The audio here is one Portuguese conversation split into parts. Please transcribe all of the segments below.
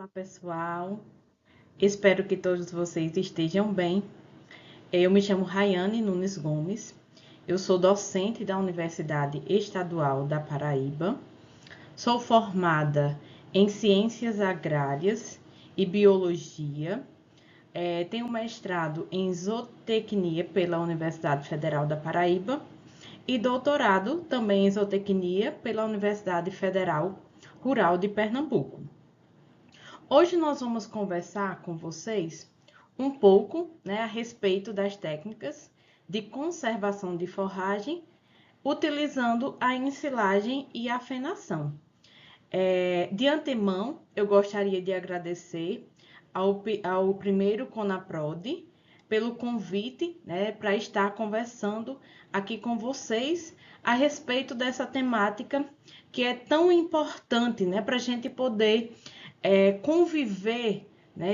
Olá, pessoal. Espero que todos vocês estejam bem. Eu me chamo Rayane Nunes Gomes. Eu sou docente da Universidade Estadual da Paraíba. Sou formada em Ciências Agrárias e Biologia. Tenho mestrado em Zootecnia pela Universidade Federal da Paraíba e doutorado também em Zootecnia pela Universidade Federal Rural de Pernambuco. Hoje nós vamos conversar com vocês um pouco, a respeito das técnicas de conservação de forragem utilizando a ensilagem e a fenação. De antemão, eu gostaria de agradecer ao primeiro CONAPROD pelo convite, para estar conversando aqui com vocês a respeito dessa temática que é tão importante, para a gente poder conviver,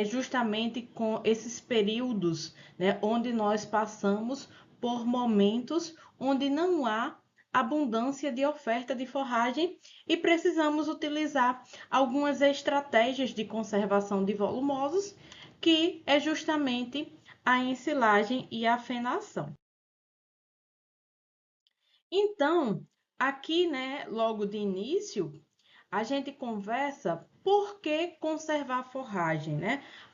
justamente com esses períodos, onde nós passamos por momentos onde não há abundância de oferta de forragem e precisamos utilizar algumas estratégias de conservação de volumosos, que é justamente a ensilagem e a fenação. Então, aqui, logo de início, a gente conversa por que conservar forragem,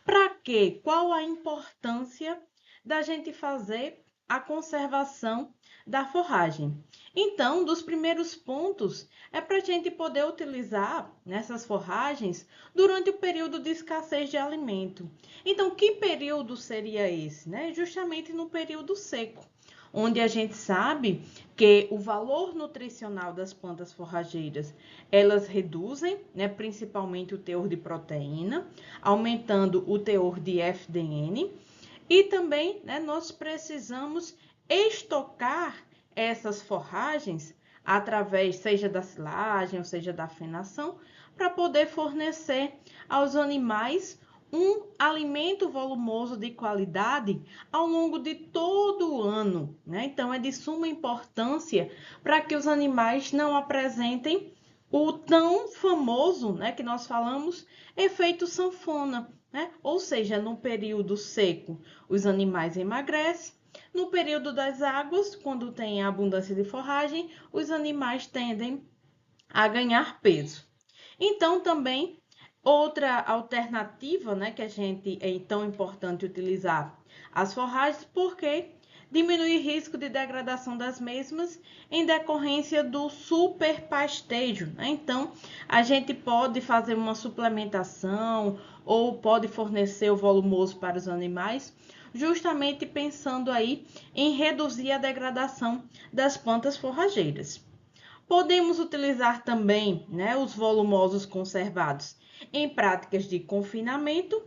Para quê? Qual a importância da gente fazer a conservação da forragem? Então, dos primeiros pontos é para a gente poder utilizar nessas forragens durante o período de escassez de alimento. Então, que período seria esse? Justamente no período seco, onde a gente sabe que o valor nutricional das plantas forrageiras, elas reduzem, principalmente o teor de proteína, aumentando o teor de FDN, e também, nós precisamos estocar essas forragens através, seja da silagem ou seja da fenação, para poder fornecer aos animais um alimento volumoso de qualidade ao longo de todo o ano, Então, é de suma importância para que os animais não apresentem o tão famoso, que nós falamos, efeito sanfona, Ou seja, no período seco, os animais emagrecem, no período das águas, quando tem abundância de forragem, os animais tendem a ganhar peso. Então, também, outra alternativa, que a gente é tão importante utilizar as forragens, porque diminui o risco de degradação das mesmas em decorrência do superpastejo. Então, a gente pode fazer uma suplementação ou pode fornecer o volumoso para os animais, justamente pensando aí em reduzir a degradação das plantas forrageiras. Podemos utilizar também, os volumosos conservados em práticas de confinamento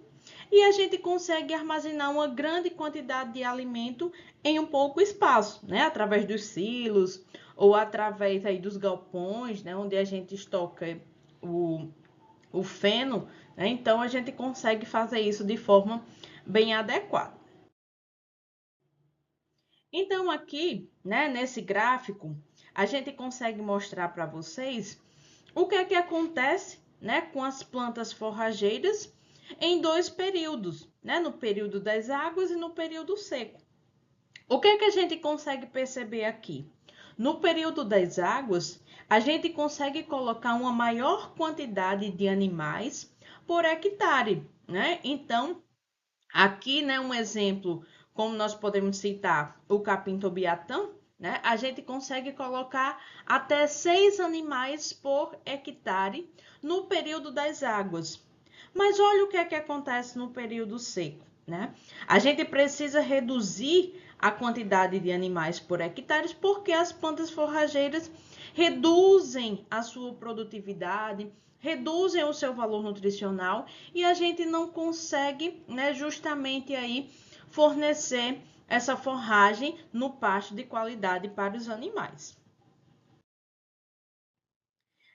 e a gente consegue armazenar uma grande quantidade de alimento em um pouco espaço, através dos silos ou através aí dos galpões, onde a gente estoca o feno, Então, a gente consegue fazer isso de forma bem adequada. Então, aqui, nesse gráfico, a gente consegue mostrar para vocês o que é que acontece, com as plantas forrageiras em dois períodos, no período das águas e no período seco. O que é que a gente consegue perceber aqui? No período das águas, a gente consegue colocar uma maior quantidade de animais por hectare, Então, aqui, um exemplo, como nós podemos citar o capim-tobiatã, A gente consegue colocar até 6 animais por hectare no período das águas. Mas olha o que é que acontece no período seco, A gente precisa reduzir a quantidade de animais por hectare porque as plantas forrageiras reduzem a sua produtividade, reduzem o seu valor nutricional e a gente não consegue, justamente aí fornecer essa forragem no pasto de qualidade para os animais.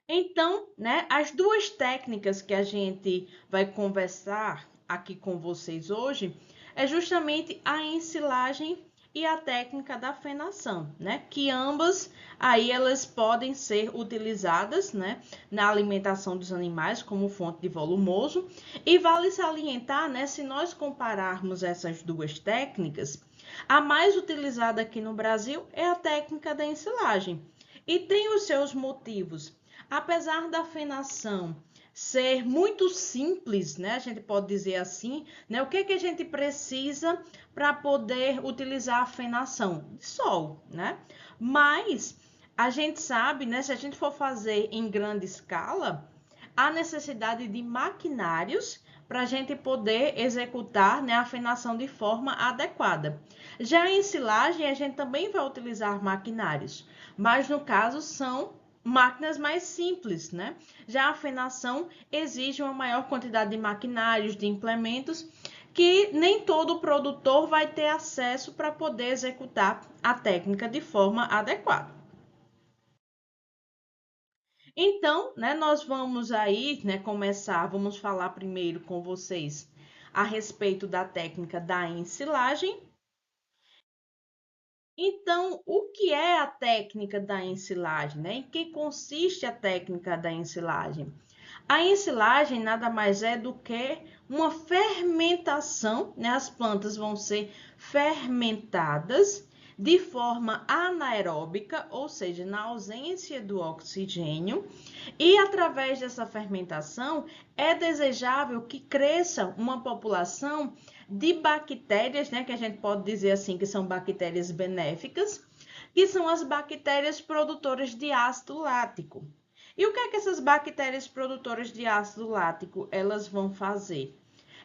Então, as duas técnicas que a gente vai conversar aqui com vocês hoje é justamente a ensilagem e a técnica da fenação, né? Que ambas aí elas podem ser utilizadas, né, na alimentação dos animais como fonte de volumoso. E vale salientar, né, se nós compararmos essas duas técnicas, a mais utilizada aqui no Brasil é a técnica da ensilagem. E tem os seus motivos. Apesar da fenação ser muito simples, né? A gente pode dizer assim, né? O que que a gente precisa para poder utilizar a fenação? De sol, né? Mas a gente sabe, né? Se a gente for fazer em grande escala, há necessidade de maquinários para a gente poder executar, né, a afinação de forma adequada. Já em silagem, a gente também vai utilizar maquinários, mas no caso são máquinas mais simples, né? Já a afinação exige uma maior quantidade de maquinários, de implementos, que nem todo produtor vai ter acesso para poder executar a técnica de forma adequada. Então, né, nós vamos aí, né, vamos falar primeiro com vocês a respeito da técnica da ensilagem. Então, o que é a técnica da ensilagem, né? Em que consiste a técnica da ensilagem? A ensilagem nada mais é do que uma fermentação, né? As plantas vão ser fermentadas de forma anaeróbica, ou seja, na ausência do oxigênio, e através dessa fermentação é desejável que cresça uma população de bactérias, né, que a gente pode dizer assim que são bactérias benéficas, que são as bactérias produtoras de ácido lático. E o que é que essas bactérias produtoras de ácido lático elas vão fazer?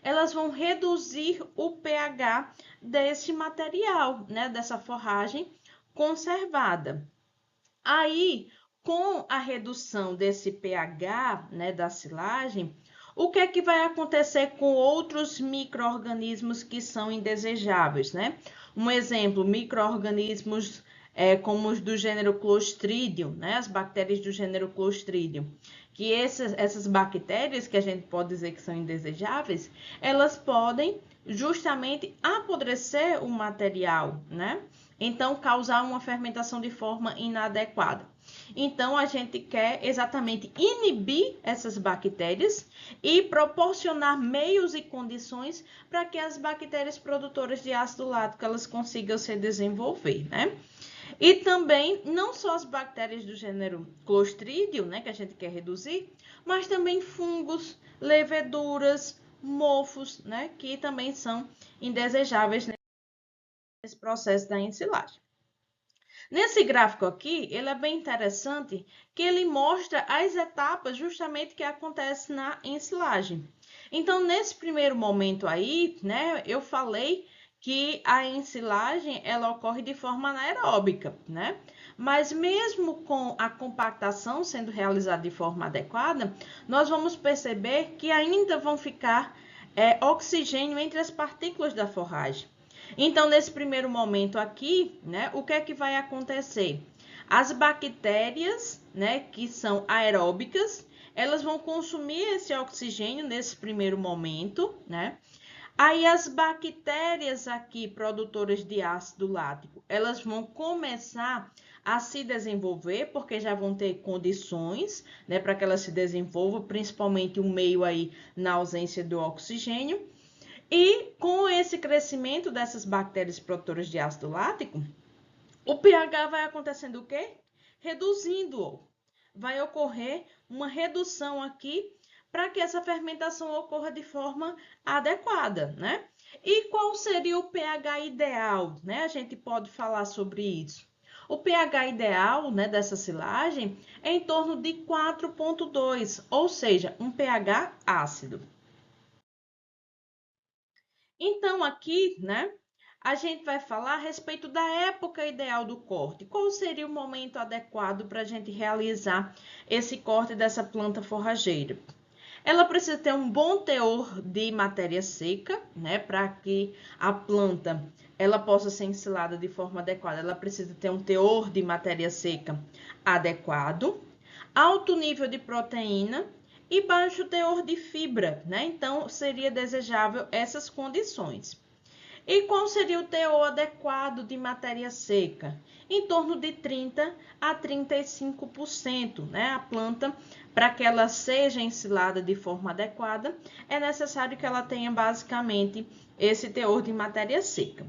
Elas vão reduzir o pH desse material, né, dessa forragem conservada. Aí, com a redução desse pH, né, da silagem, o que é que vai acontecer com outros micro-organismos que são indesejáveis, né? Um exemplo, micro-organismos como os do gênero Clostridium, né? As bactérias do gênero Clostridium. Que essas bactérias, que a gente pode dizer que são indesejáveis, elas podem justamente apodrecer o material, né? Então, causar uma fermentação de forma inadequada. Então, a gente quer exatamente inibir essas bactérias e proporcionar meios e condições para que as bactérias produtoras de ácido lático elas consigam se desenvolver, né? E também, não só as bactérias do gênero Clostridium, né, que a gente quer reduzir, mas também fungos, leveduras, mofos, né, que também são indesejáveis nesse processo da ensilagem. Nesse gráfico aqui, ele é bem interessante, que ele mostra as etapas justamente que acontecem na ensilagem. Então, nesse primeiro momento aí, né, eu falei que a ensilagem ela ocorre de forma anaeróbica, né? Mas mesmo com a compactação sendo realizada de forma adequada, nós vamos perceber que ainda vão ficar oxigênio entre as partículas da forragem. Então, nesse primeiro momento aqui, né, o que é que vai acontecer? As bactérias, né, que são aeróbicas, elas vão consumir esse oxigênio nesse primeiro momento, né? Aí as bactérias aqui produtoras de ácido lático, elas vão começar a se desenvolver, porque já vão ter condições, né, para que elas se desenvolvam, principalmente o meio aí na ausência do oxigênio. E com esse crescimento dessas bactérias produtoras de ácido lático, o pH vai acontecendo o quê? Reduzindo-o. Vai ocorrer uma redução aqui para que essa fermentação ocorra de forma adequada, né? E qual seria o pH ideal, né? A gente pode falar sobre isso. O pH ideal, né, dessa silagem é em torno de 4,2, ou seja, um pH ácido. Então, aqui, né, a gente vai falar a respeito da época ideal do corte. Qual seria o momento adequado para a gente realizar esse corte dessa planta forrageira? Ela precisa ter um bom teor de matéria seca, né, para que a planta ela possa ser ensilada de forma adequada. Ela precisa ter um teor de matéria seca adequado, alto nível de proteína e baixo teor de fibra, né? Então, seria desejável essas condições. E qual seria o teor adequado de matéria seca? Em torno de 30 a 35%, né? A planta, para que ela seja ensilada de forma adequada, é necessário que ela tenha basicamente esse teor de matéria seca.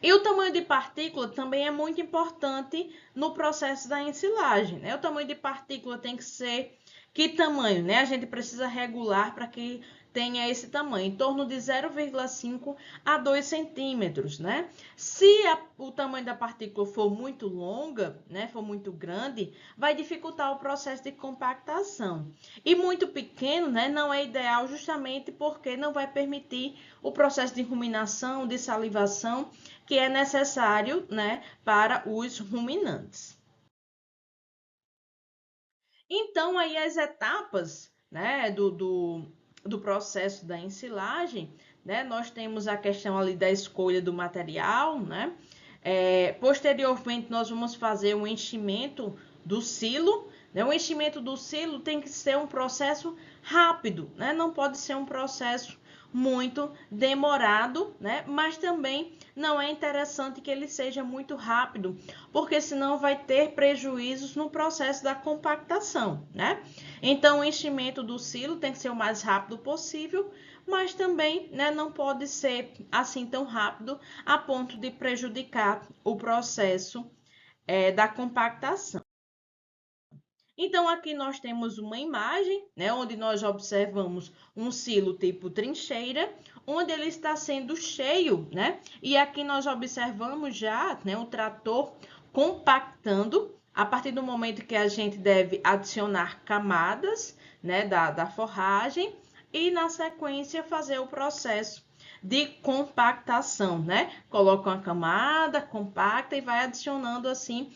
E o tamanho de partícula também é muito importante no processo da ensilagem, né? O tamanho de partícula tem que ser que tamanho, né? A gente precisa regular para que tenha esse tamanho, em torno de 0,5 a 2 centímetros, né? Se o tamanho da partícula for muito longa, né, for muito grande, vai dificultar o processo de compactação. E muito pequeno, né, não é ideal justamente porque não vai permitir o processo de ruminação, de salivação, que é necessário, né, para os ruminantes. Então, aí as etapas, né, do processo da ensilagem, né, nós temos a questão ali da escolha do material, né? Posteriormente, nós vamos fazer o enchimento do silo, né? O enchimento do silo tem que ser um processo rápido, né? Não pode ser um processo muito demorado, né? Mas também não é interessante que ele seja muito rápido, porque senão vai ter prejuízos no processo da compactação, né? Então, o enchimento do silo tem que ser o mais rápido possível, mas também, né, não pode ser assim tão rápido a ponto de prejudicar o processo da compactação. Então, aqui nós temos uma imagem, né, onde nós observamos um silo tipo trincheira, onde ele está sendo cheio, né? E aqui nós observamos já, né, o trator compactando a partir do momento que a gente deve adicionar camadas, né, da forragem e, na sequência, fazer o processo de compactação, né? Coloca uma camada, compacta e vai adicionando assim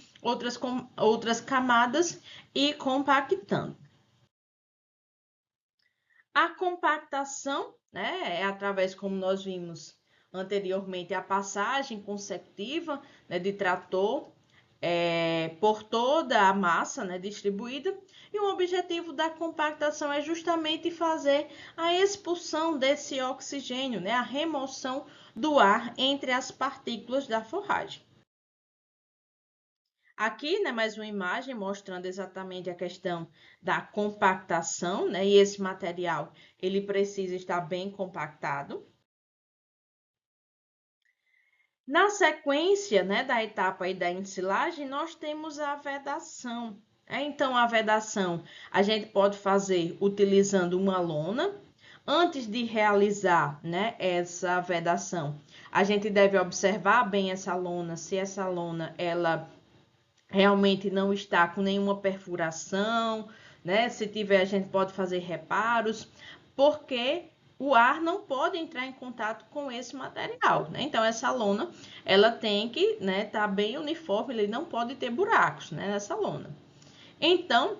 outras camadas e compactando. A compactação, né, é através, como nós vimos anteriormente, a passagem consecutiva, né, de trator por toda a massa, né, distribuída. E o objetivo da compactação é justamente fazer a expulsão desse oxigênio, né, a remoção do ar entre as partículas da forragem. Aqui, né, mais uma imagem mostrando exatamente a questão da compactação, né? E esse material, ele precisa estar bem compactado. Na sequência, né, da etapa aí da ensilagem, nós temos a vedação. Então, a vedação a gente pode fazer utilizando uma lona. Antes de realizar, né, essa vedação, a gente deve observar bem essa lona, se essa lona ela realmente não está com nenhuma perfuração, né? Se tiver, a gente pode fazer reparos, porque o ar não pode entrar em contato com esse material, né? Então, essa lona, ela tem que, né, tá bem uniforme, ele não pode ter buracos, né, nessa lona. Então,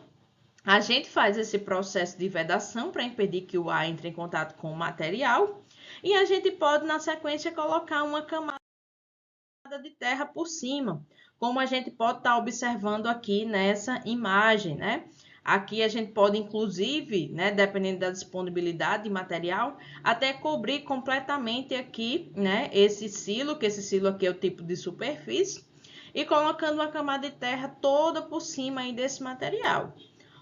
a gente faz esse processo de vedação para impedir que o ar entre em contato com o material e a gente pode, na sequência, colocar uma camada de terra por cima, como a gente pode estar observando aqui nessa imagem, né? Aqui a gente pode, inclusive, né, dependendo da disponibilidade de material, até cobrir completamente aqui, né, esse silo, que esse silo aqui é o tipo de superfície, e colocando uma camada de terra toda por cima aí desse material.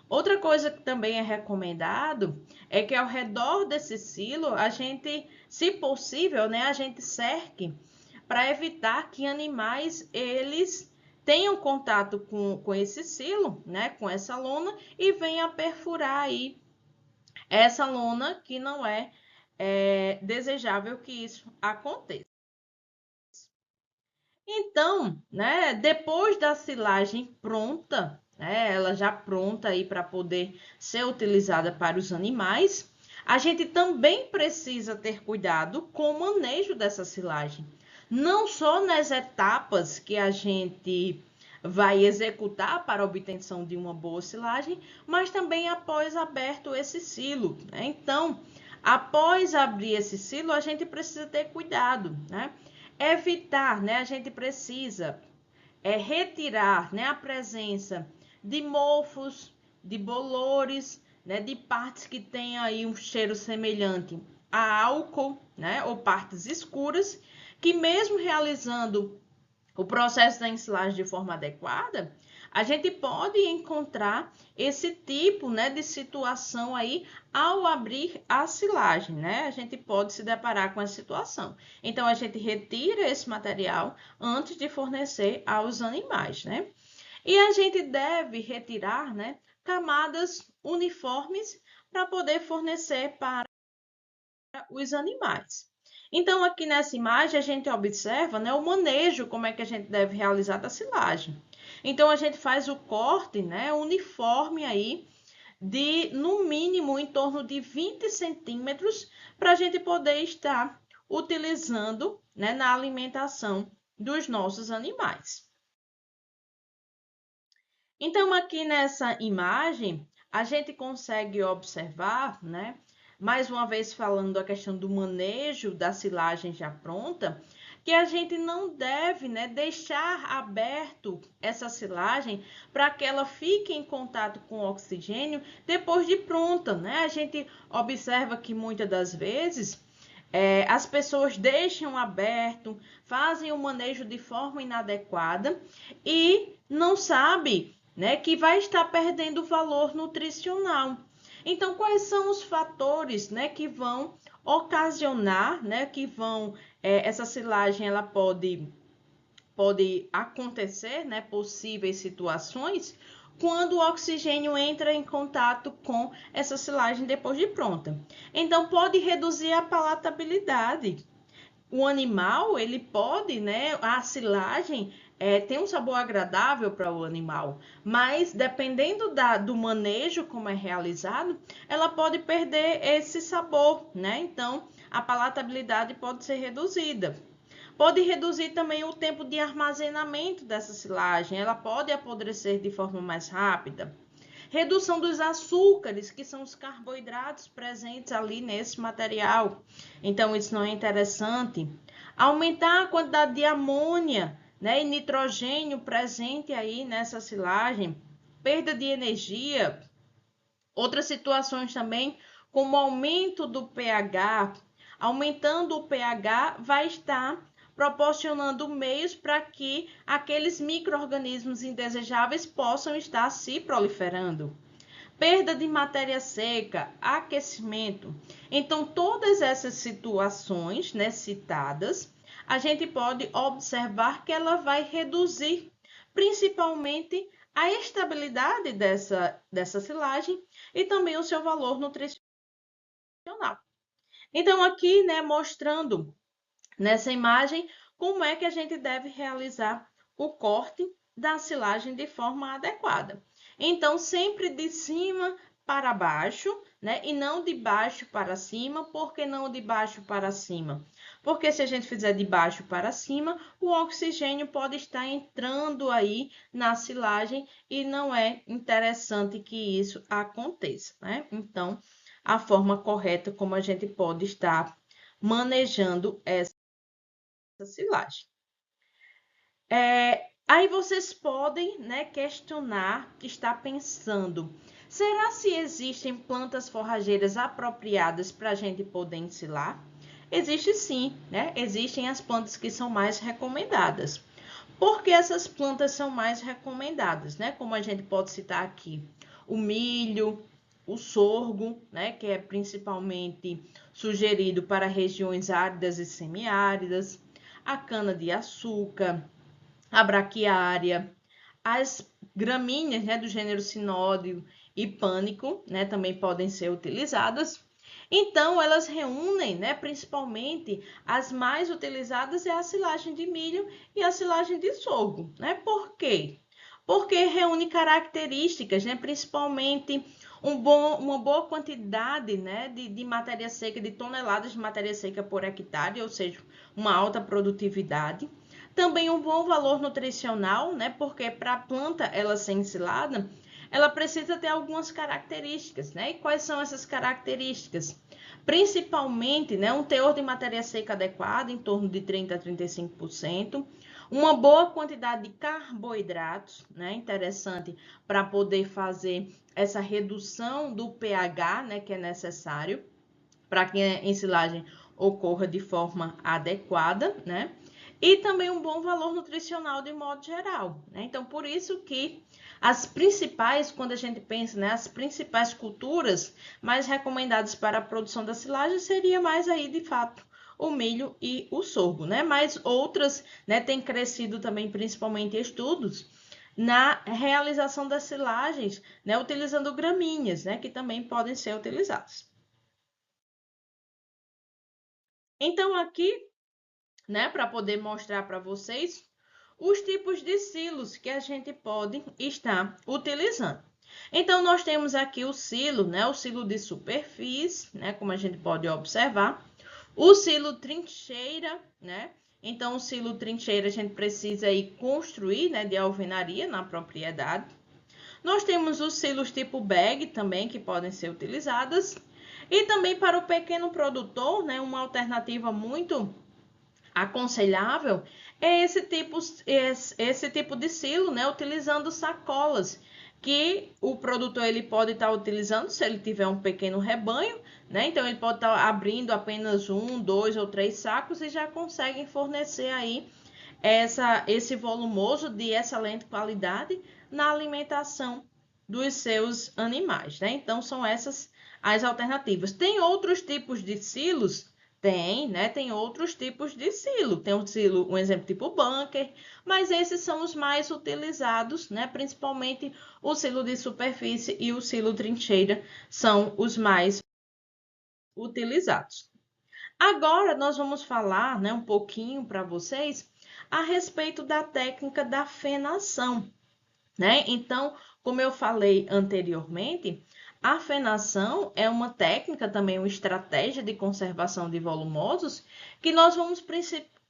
Outra coisa que também é recomendado é que ao redor desse silo, a gente, se possível, né, a gente cerque para evitar que animais eles tenham contato com esse silo, né, com essa lona e venha perfurar aí essa lona que não é desejável que isso aconteça. Então, né, depois da silagem pronta, né, ela já pronta aí para poder ser utilizada para os animais, a gente também precisa ter cuidado com o manejo dessa silagem. Não só nas etapas que a gente vai executar para a obtenção de uma boa silagem, mas também após aberto esse silo, né? Então, após abrir esse silo, a gente precisa ter cuidado, né? Evitar, né? A gente precisa retirar, né, a presença de mofos, de bolores, né, de partes que têm aí um cheiro semelhante a álcool, né, ou partes escuras, que mesmo realizando o processo da ensilagem de forma adequada, a gente pode encontrar esse tipo, né, de situação aí ao abrir a silagem, né? A gente pode se deparar com essa situação. Então, a gente retira esse material antes de fornecer aos animais, né? E a gente deve retirar, né, camadas uniformes para poder fornecer para os animais. Então, aqui nessa imagem, a gente observa, né, o manejo, como é que a gente deve realizar da silagem. Então, a gente faz o corte, né, uniforme aí, de no mínimo em torno de 20 centímetros, para a gente poder estar utilizando, né, na alimentação dos nossos animais. Então, aqui nessa imagem, a gente consegue observar, né? Mais uma vez falando a questão do manejo da silagem já pronta, que a gente não deve, né, deixar aberto essa silagem para que ela fique em contato com o oxigênio depois de pronta, né? A gente observa que muitas das vezes as pessoas deixam aberto, fazem o manejo de forma inadequada e não sabe, né, que vai estar perdendo valor nutricional. Então, quais são os fatores, né, que vão ocasionar, né, que vão essa silagem ela pode acontecer, né, possíveis situações quando o oxigênio entra em contato com essa silagem depois de pronta. Então, pode reduzir a palatabilidade. O animal, ele pode, né, a silagem tem um sabor agradável para o animal, mas dependendo do manejo como é realizado, ela pode perder esse sabor, né? Então, a palatabilidade pode ser reduzida. Pode reduzir também o tempo de armazenamento dessa silagem, ela pode apodrecer de forma mais rápida. Redução dos açúcares, que são os carboidratos presentes ali nesse material. Então, isso não é interessante. Aumentar a quantidade de amônia, né, e nitrogênio presente aí nessa silagem. Perda de energia. Outras situações também, como aumento do pH. Aumentando o pH, vai estar proporcionando meios para que aqueles micro-organismos indesejáveis possam estar se proliferando. Perda de matéria seca, aquecimento. Então, todas essas situações, né, citadas, a gente pode observar que ela vai reduzir principalmente a estabilidade dessa silagem e também o seu valor nutricional. Então, aqui, né, mostrando nessa imagem como é que a gente deve realizar o corte da silagem de forma adequada. Então, sempre de cima para baixo, né? E não de baixo para cima. Por que não de baixo para cima? Porque se a gente fizer de baixo para cima, o oxigênio pode estar entrando aí na silagem e não é interessante que isso aconteça, né? Então, a forma correta como a gente pode estar manejando essa silagem. Aí vocês podem, né, questionar, estar pensando, será se existem plantas forrageiras apropriadas para a gente poder ensilar? Existe sim, né? Existem as plantas que são mais recomendadas. Por que essas plantas são mais recomendadas, né? Como a gente pode citar aqui, o milho, o sorgo, né, que é principalmente sugerido para regiões áridas e semiáridas, a cana-de-açúcar, a braquiária, as gramíneas, né, do gênero sinódio e pânico, né, também podem ser utilizadas. Então, elas reúnem, né, principalmente as mais utilizadas é a silagem de milho e a silagem de sorgo, né? Por quê? Porque reúne características, né, principalmente uma boa quantidade, né, de matéria seca, de toneladas de matéria seca por hectare, ou seja, uma alta produtividade. Também um bom valor nutricional, né, porque para a planta ela ser ensilada, ela precisa ter algumas características, né? E quais são essas características? Principalmente, né, um teor de matéria seca adequado, em torno de 30 a 35%, uma boa quantidade de carboidratos, né, interessante para poder fazer essa redução do pH, né, que é necessário para que a ensilagem ocorra de forma adequada, né? E também um bom valor nutricional de modo geral, né? Então, por isso que as principais, quando a gente pensa, né, as principais culturas mais recomendadas para a produção da silagem seria mais aí, de fato, o milho e o sorgo, né? Mas outras, né, têm crescido também, principalmente estudos, na realização das silagens, né, utilizando gramíneas, né, que também podem ser utilizadas. Então, aqui, né, para poder mostrar para vocês os tipos de silos que a gente pode estar utilizando. Então, nós temos aqui o silo, né, o silo de superfície, né, como a gente pode observar, o silo trincheira, né? Então, o silo trincheira a gente precisa aí construir, né, de alvenaria na propriedade. Nós temos os silos tipo bag também, que podem ser utilizadas. E também para o pequeno produtor, né, uma alternativa muito aconselhável é esse tipo de silo, né, utilizando sacolas, que o produtor ele pode estar utilizando se ele tiver um pequeno rebanho, né? Então ele pode estar abrindo apenas 1, 2 ou 3 sacos e já conseguem fornecer aí esse volumoso de excelente qualidade na alimentação dos seus animais, né? Então são essas as alternativas. Tem outros tipos de silos? Tem, né? Tem outros tipos de silo. Tem um silo, um exemplo tipo bunker, mas esses são os mais utilizados, né? Principalmente o silo de superfície e o silo trincheira são os mais utilizados. Agora nós vamos falar, né, um pouquinho para vocês a respeito da técnica da fenação, né? Então, como eu falei anteriormente, a fenação é uma técnica, também uma estratégia de conservação de volumosos, que nós vamos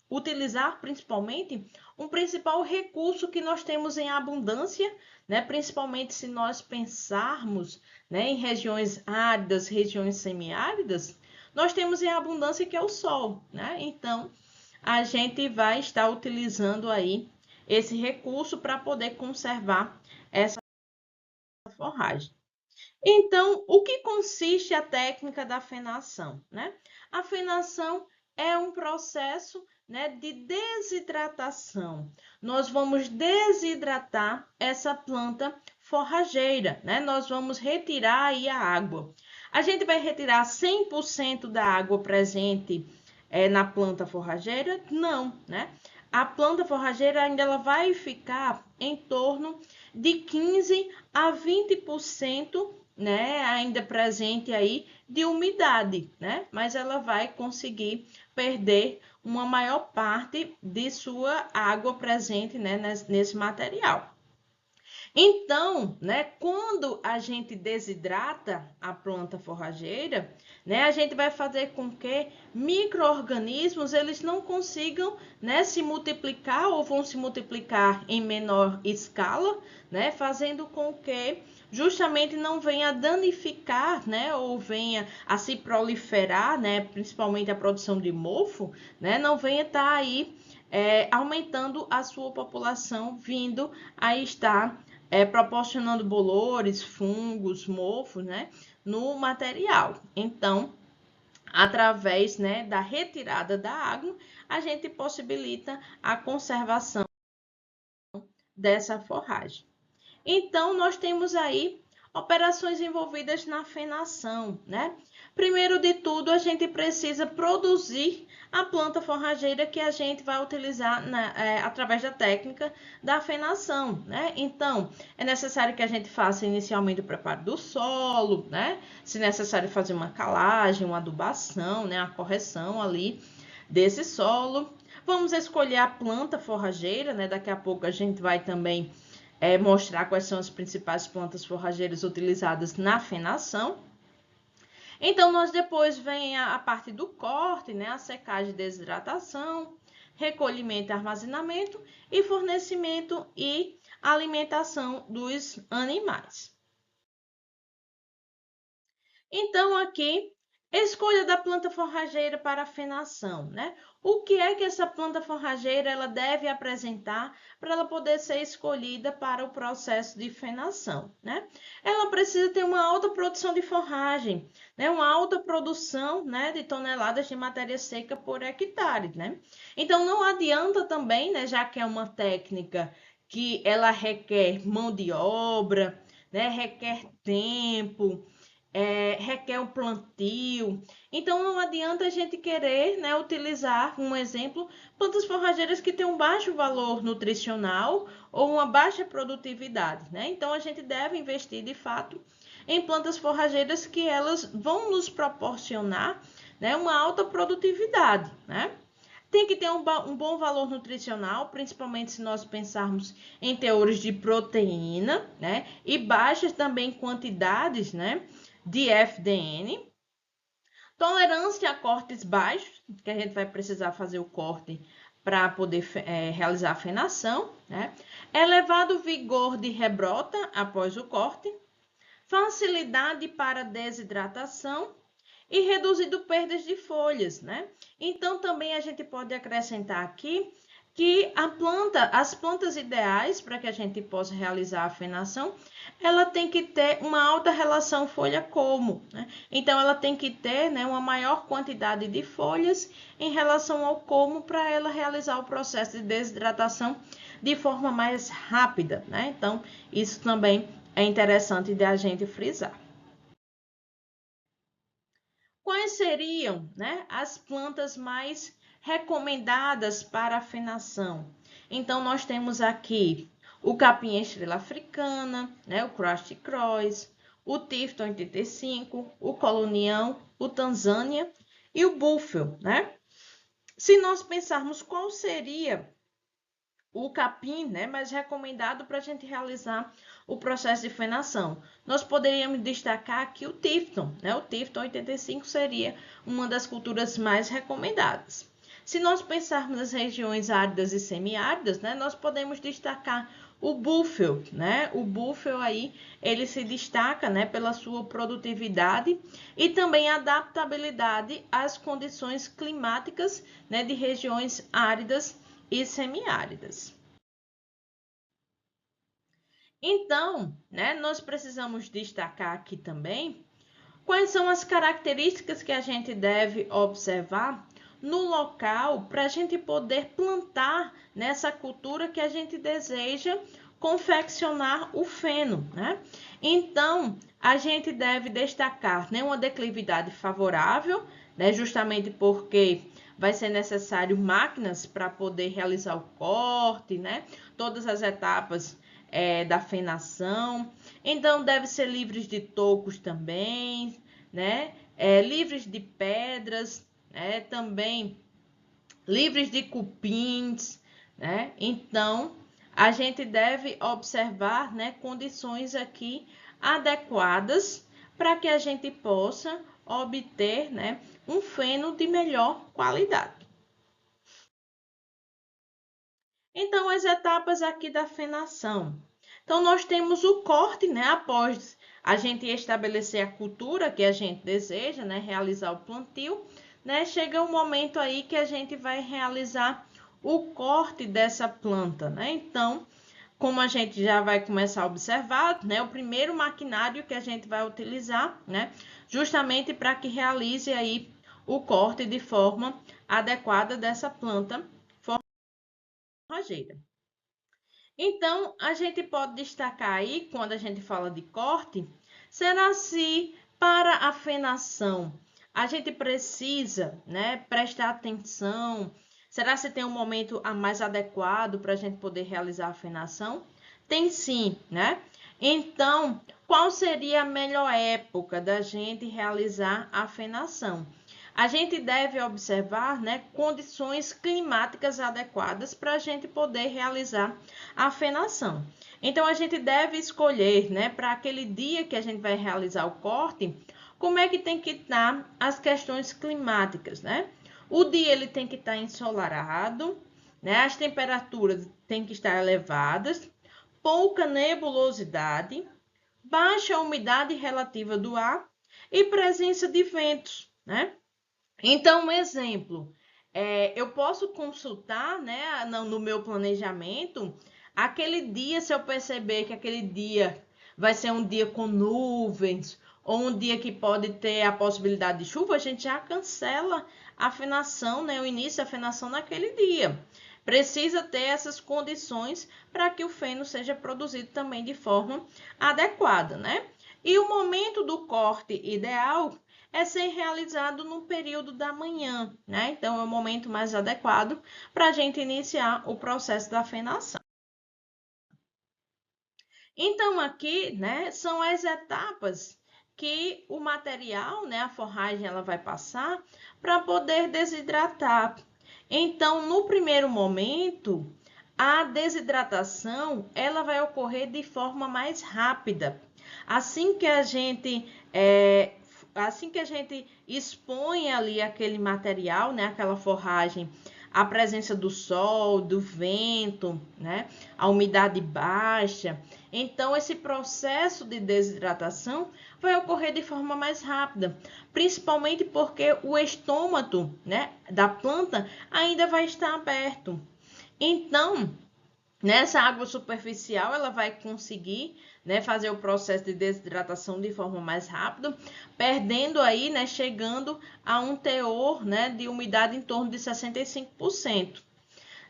utilizar principalmente um principal recurso que nós temos em abundância, né? Principalmente se nós pensarmos, né, em regiões áridas, regiões semiáridas, nós temos em abundância que é o sol, né? Então, a gente vai estar utilizando aí esse recurso para poder conservar essa forragem. Então, o que consiste a técnica da fenação, né? A fenação é um processo, né, de desidratação. Nós vamos desidratar essa planta forrageira, né? Nós vamos retirar aí a água. A gente vai retirar 100% da água presente na planta forrageira? Não, né? A planta forrageira ainda ela vai ficar em torno de 15 a 20%, né, ainda presente aí de umidade, né? Mas ela vai conseguir perder uma maior parte de sua água presente, né, nesse material. Então, né, quando a gente desidrata a planta forrageira, né, a gente vai fazer com que micro-organismos eles não consigam, né, se multiplicar ou vão se multiplicar em menor escala, né, fazendo com que justamente não venha danificar, né, ou venha a se proliferar, né, principalmente a produção de mofo, né, não venha estar aí aumentando a sua população, vindo a estar proporcionando bolores, fungos, mofos, né, no material. Então, através, né, da retirada da água, a gente possibilita a conservação dessa forragem. Então, nós temos aí operações envolvidas na fenação, né? Primeiro de tudo, a gente precisa produzir a planta forrageira que a gente vai utilizar através da técnica da fenação, né? Então, é necessário que a gente faça inicialmente o preparo do solo, né? Se necessário fazer uma calagem, uma adubação, né? A correção ali desse solo. Vamos escolher a planta forrageira, né? Daqui a pouco a gente vai também mostrar quais são as principais plantas forrageiras utilizadas na fenação. Então, nós depois vem a parte do corte, né, a secagem e desidratação, recolhimento e armazenamento e fornecimento e alimentação dos animais. Então, aqui Escolha da planta forrageira para a fenação, né? O que é que essa planta forrageira ela deve apresentar para ela poder ser escolhida para o processo de fenação, né? Ela precisa ter uma alta produção de forragem, né? Uma alta produção, né, de toneladas de matéria seca por hectare, né? Então não adianta também, né, já que é uma técnica que ela requer mão de obra, né, requer tempo, requer um plantio. Então, não adianta a gente querer, né, utilizar, um exemplo, plantas forrageiras que têm um baixo valor nutricional ou uma baixa produtividade, né? Então, a gente deve investir, de fato, em plantas forrageiras que elas vão nos proporcionar, né, uma alta produtividade, né? Tem que ter um bom valor nutricional, principalmente se nós pensarmos em teores de proteína, né? E baixas também quantidades, né, de FDN. Tolerância a cortes baixos, que a gente vai precisar fazer o corte para poder realizar a fenação, né? Elevado vigor de rebrota após o corte. Facilidade para desidratação e reduzido perdas de folhas, né? Então, também a gente pode acrescentar aqui que as plantas ideais para que a gente possa realizar a fenação, ela tem que ter uma alta relação folha-colmo, né? Então, ela tem que ter, né, uma maior quantidade de folhas em relação ao colmo para ela realizar o processo de desidratação de forma mais rápida, né? Então, isso também é interessante de a gente frisar. Quais seriam, né, as plantas mais recomendadas para a fenação? Então, nós temos aqui o capim estrela africana, né, o Crusty Cross, o Tifton 85, o colonião, o Tanzânia e o Buffel, né? Se nós pensarmos qual seria o capim, né, mais recomendado para a gente realizar o processo de fenação. Nós poderíamos destacar aqui o Tifton, né? O Tifton 85 seria uma das culturas mais recomendadas. Se nós pensarmos nas regiões áridas e semiáridas, né, nós podemos destacar o Buffel, né? O Buffel aí, ele se destaca, né, pela sua produtividade e também adaptabilidade às condições climáticas, né, de regiões áridas e semiáridas. Então, né, nós precisamos destacar aqui também quais são as características que a gente deve observar no local para a gente poder plantar nessa cultura que a gente deseja confeccionar o feno, né? Então, a gente deve destacar, né, uma declividade favorável, né, justamente porque vai ser necessário máquinas para poder realizar o corte, né? Todas as etapas da fenação. Então, deve ser livres de tocos também, né? Livres de pedras, né? Também livres de cupins, né? Então, a gente deve observar, né, condições aqui adequadas para que a gente possa obter, né, um feno de melhor qualidade. Então, as etapas aqui da fenação. Então, nós temos o corte, né? Após a gente estabelecer a cultura que a gente deseja, né? Realizar o plantio, né? Chega um momento aí que a gente vai realizar o corte dessa planta, né? Então, como a gente já vai começar a observar, né? O primeiro maquinário que a gente vai utilizar, né? Justamente para que realize aí o corte de forma adequada dessa planta forrageira. Então, a gente pode destacar aí, quando a gente fala de corte, será se para a fenação a gente precisa, né, prestar atenção? Será se tem um momento mais adequado para a gente poder realizar a fenação? Tem sim, né? Então, qual seria a melhor época da gente realizar a fenação? A gente deve observar, né, condições climáticas adequadas para a gente poder realizar a fenação. Então, a gente deve escolher, né, para aquele dia que a gente vai realizar o corte, como é que tem que estar as questões climáticas, né? O dia ele tem que estar ensolarado, né? As temperaturas têm que estar elevadas, pouca nebulosidade, baixa umidade relativa do ar e presença de ventos, né? Então, um exemplo, eu posso consultar, né, no meu planejamento, aquele dia, se eu perceber que aquele dia vai ser um dia com nuvens, ou um dia que pode ter a possibilidade de chuva, a gente já cancela a afinação, né, o início da afinação naquele dia. Precisa ter essas condições para que o feno seja produzido também de forma adequada, né? E o momento do corte ideal é ser realizado no período da manhã, né? Então, é o momento mais adequado para a gente iniciar o processo da fenação. Então, aqui, né, são as etapas que o material, né, a forragem, ela vai passar para poder desidratar. Então, no primeiro momento, a desidratação, ela vai ocorrer de forma mais rápida. Assim que a gente assim que a gente expõe ali aquele material, né, aquela forragem, a presença do sol, do vento, né, a umidade baixa, então esse processo de desidratação vai ocorrer de forma mais rápida, principalmente porque o estômago, né, da planta ainda vai estar aberto. Então, nessa água superficial, ela vai conseguir, né, fazer o processo de desidratação de forma mais rápida, perdendo aí, né, chegando a um teor, né, de umidade em torno de 65%.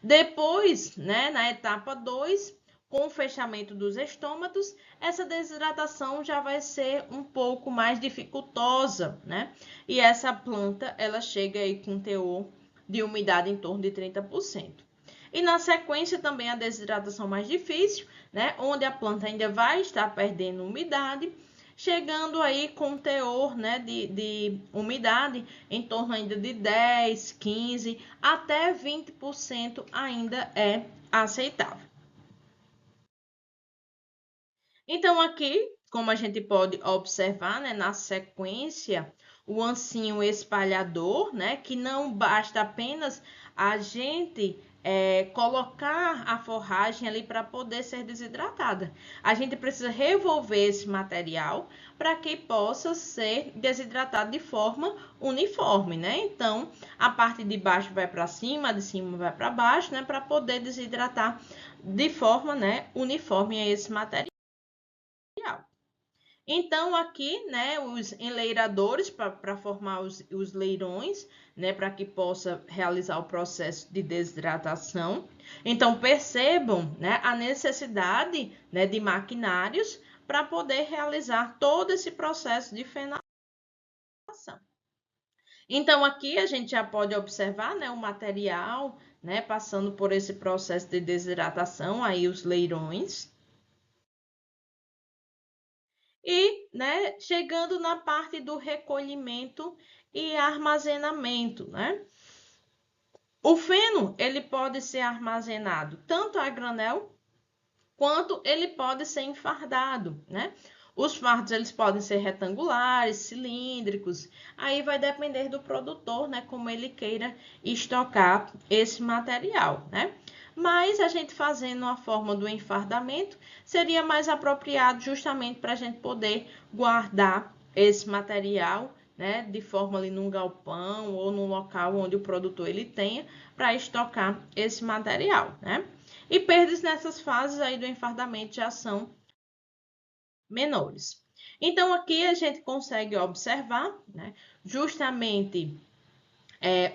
Depois, né, na etapa 2, com o fechamento dos estômatos, essa desidratação já vai ser um pouco mais dificultosa, né? E essa planta, ela chega aí com teor de umidade em torno de 30%. E na sequência também a desidratação mais difícil, né, onde a planta ainda vai estar perdendo umidade, chegando aí com teor, né, de umidade em torno ainda de 10, 15, até 20% ainda é aceitável. Então, aqui, como a gente pode observar, né, na sequência, o ancinho espalhador, né, que não basta apenas a gente colocar a forragem ali para poder ser desidratada. A gente precisa revolver esse material para que possa ser desidratado de forma uniforme, né? Então, a parte de baixo vai para cima, a de cima vai para baixo, né, para poder desidratar de forma, né, uniforme a esse material. Então, aqui, né, os enleiradores para formar os leirões, né, para que possa realizar o processo de desidratação. Então, percebam, né, a necessidade, né, de maquinários para poder realizar todo esse processo de fenação. Então, aqui a gente já pode observar, né, o material, né, passando por esse processo de desidratação, aí os leirões. E, né, chegando na parte do recolhimento e armazenamento, né? O feno, ele pode ser armazenado tanto a granel, quanto ele pode ser enfardado, né? Os fardos, eles podem ser retangulares, cilíndricos, aí vai depender do produtor, né, como ele queira estocar esse material, né? Mas a gente fazendo a forma do enfardamento seria mais apropriado justamente para a gente poder guardar esse material, né, de forma ali num galpão ou num local onde o produtor ele tenha para estocar esse material, né? E perdas nessas fases aí do enfardamento já são menores. Então, aqui a gente consegue observar, né, justamente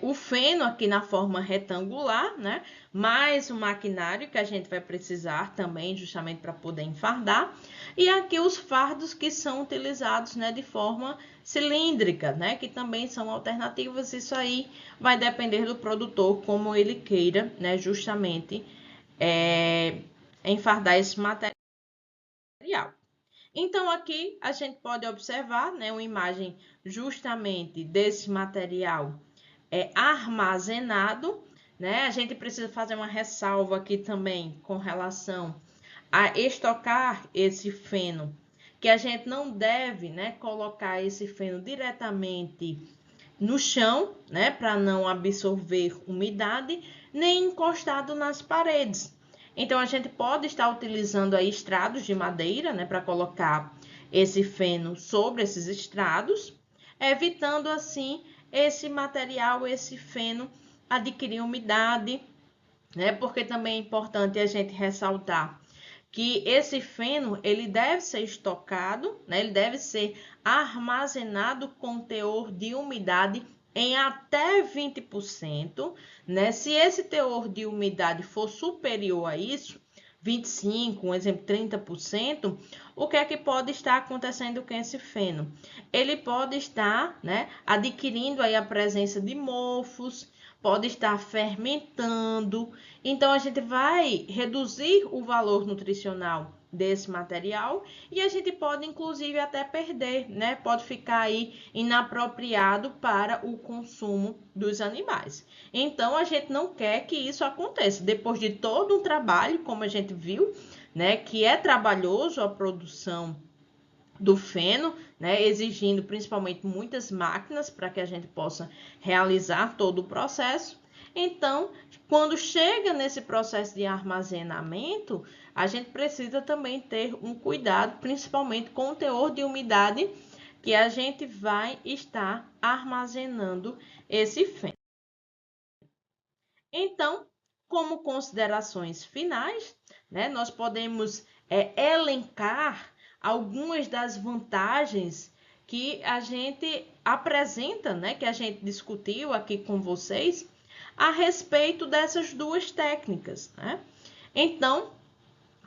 o feno aqui na forma retangular, né? Mais o maquinário que a gente vai precisar também, justamente para poder enfardar. E aqui os fardos que são utilizados, né, de forma cilíndrica, né? Que também são alternativas. Isso aí vai depender do produtor, como ele queira, né? Justamente enfardar esse material. Então, aqui a gente pode observar, né, uma imagem justamente desse material armazenado, né? A gente precisa fazer uma ressalva aqui também com relação a estocar esse feno, que a gente não deve, né, colocar esse feno diretamente no chão, né, para não absorver umidade, nem encostado nas paredes. Então, a gente pode estar utilizando aí estrados de madeira, né, para colocar esse feno sobre esses estrados. evitando assim esse material, esse feno, adquirir umidade, né? Porque também é importante a gente ressaltar que esse feno ele deve ser estocado, né? Ele deve ser armazenado com teor de umidade em até 20%, né? Se esse teor de umidade for superior a isso, 25, um exemplo, 30%, o que é que pode estar acontecendo com esse feno? Ele pode estar, né, adquirindo aí a presença de mofos, pode estar fermentando. Então, a gente vai reduzir o valor nutricional desse material e a gente pode, inclusive, até perder, né? Pode ficar aí inapropriado para o consumo dos animais. Então, a gente não quer que isso aconteça. Depois de todo um trabalho, como a gente viu, né, que é trabalhoso a produção do feno, né, exigindo principalmente muitas máquinas para que a gente possa realizar todo o processo. Então, quando chega nesse processo de armazenamento, a gente precisa também ter um cuidado, principalmente com o teor de umidade que a gente vai estar armazenando esse feno. Então, como considerações finais, né, nós podemos elencar algumas das vantagens que a gente apresenta, né, que a gente discutiu aqui com vocês, a respeito dessas duas técnicas, né? Então,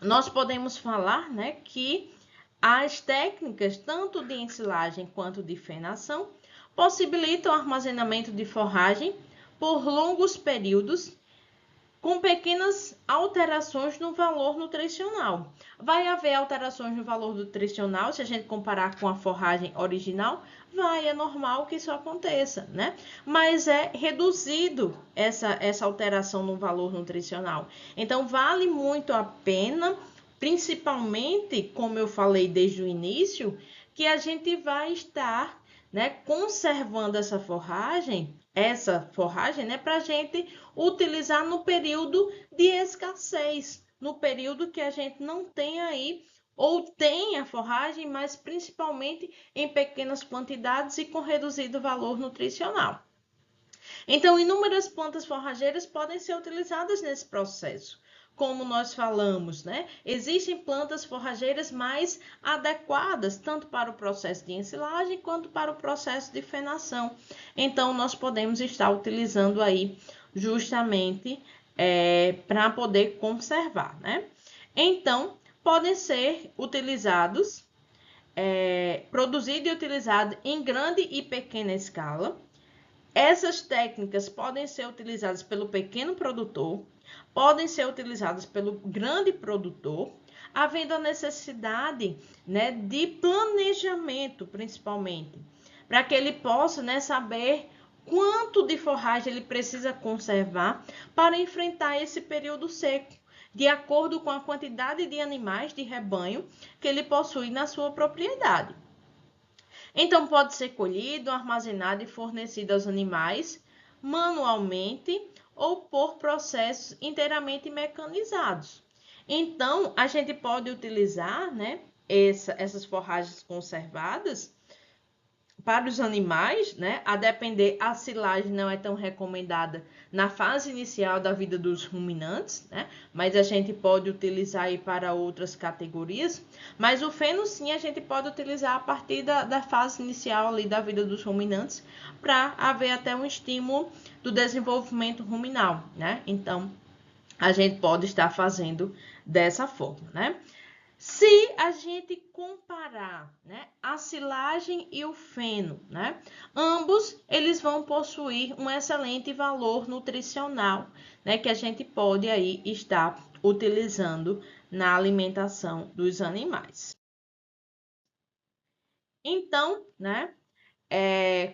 nós podemos falar, né, que as técnicas, tanto de ensilagem quanto de fenação, possibilitam o armazenamento de forragem por longos períodos com pequenas alterações no valor nutricional. Vai haver alterações no valor nutricional se a gente comparar com a forragem original? Vai, é normal que isso aconteça, né? Mas é reduzido essa alteração no valor nutricional. Então, vale muito a pena, principalmente, como eu falei desde o início, que a gente vai estar, né, conservando essa forragem, né, para a gente utilizar no período de escassez, no período que a gente não tem aí, ou tem a forragem, mas principalmente em pequenas quantidades e com reduzido valor nutricional. Então, inúmeras plantas forrageiras podem ser utilizadas nesse processo. Como nós falamos, né? Existem plantas forrageiras mais adequadas, tanto para o processo de ensilagem quanto para o processo de fenação. Então, nós podemos estar utilizando aí justamente para poder conservar, né? Então, podem ser utilizados, produzido e utilizado em grande e pequena escala. Essas técnicas podem ser utilizadas pelo pequeno produtor, podem ser utilizadas pelo grande produtor, havendo a necessidade, né, de planejamento, principalmente, para que ele possa, né, saber quanto de forragem ele precisa conservar para enfrentar esse período seco, de acordo com a quantidade de animais de rebanho que ele possui na sua propriedade. Então, pode ser colhido, armazenado e fornecido aos animais manualmente ou por processos inteiramente mecanizados. Então, a gente pode utilizar, né, essas forragens conservadas para os animais, né? A depender, a silagem não é tão recomendada na fase inicial da vida dos ruminantes, né? Mas a gente pode utilizar aí para outras categorias. Mas o feno, sim, a gente pode utilizar a partir da fase inicial ali da vida dos ruminantes para haver até um estímulo do desenvolvimento ruminal, né? Então, a gente pode estar fazendo dessa forma, né? Se a gente comparar, né, a silagem e o feno, né, ambos eles vão possuir um excelente valor nutricional, né, que a gente pode aí estar utilizando na alimentação dos animais. Então, né,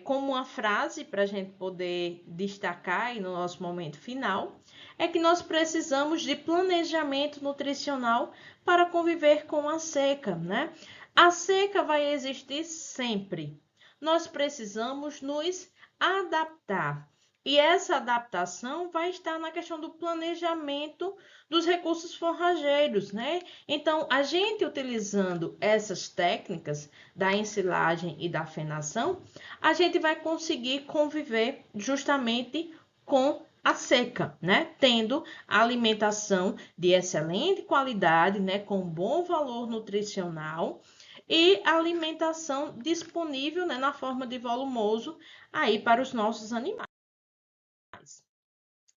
como uma frase para a gente poder destacar aí no nosso momento final, é que nós precisamos de planejamento nutricional para conviver com a seca, né? A seca vai existir sempre. Nós precisamos nos adaptar. E essa adaptação vai estar na questão do planejamento dos recursos forrageiros, né? Então, a gente utilizando essas técnicas da ensilagem e da fenação, a gente vai conseguir conviver justamente com a seca, né? Tendo alimentação de excelente qualidade, né? Com bom valor nutricional e alimentação disponível, né? Na forma de volumoso aí para os nossos animais.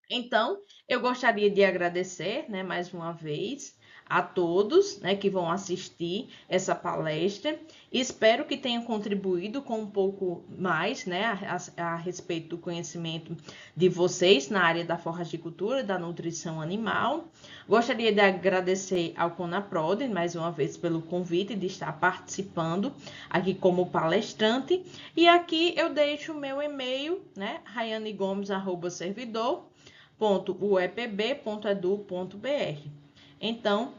Então, eu gostaria de agradecer, né, mais uma vez a todos, né, que vão assistir essa palestra. Espero que tenha contribuído com um pouco mais, né, a respeito do conhecimento de vocês na área da forragicultura e da nutrição animal. Gostaria de agradecer ao CONAPROD, mais uma vez, pelo convite de estar participando aqui como palestrante. E aqui eu deixo o meu e-mail, né, raianegomes@servidor www.uepb.edu.br. Então,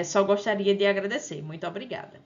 só gostaria de agradecer. Muito obrigada.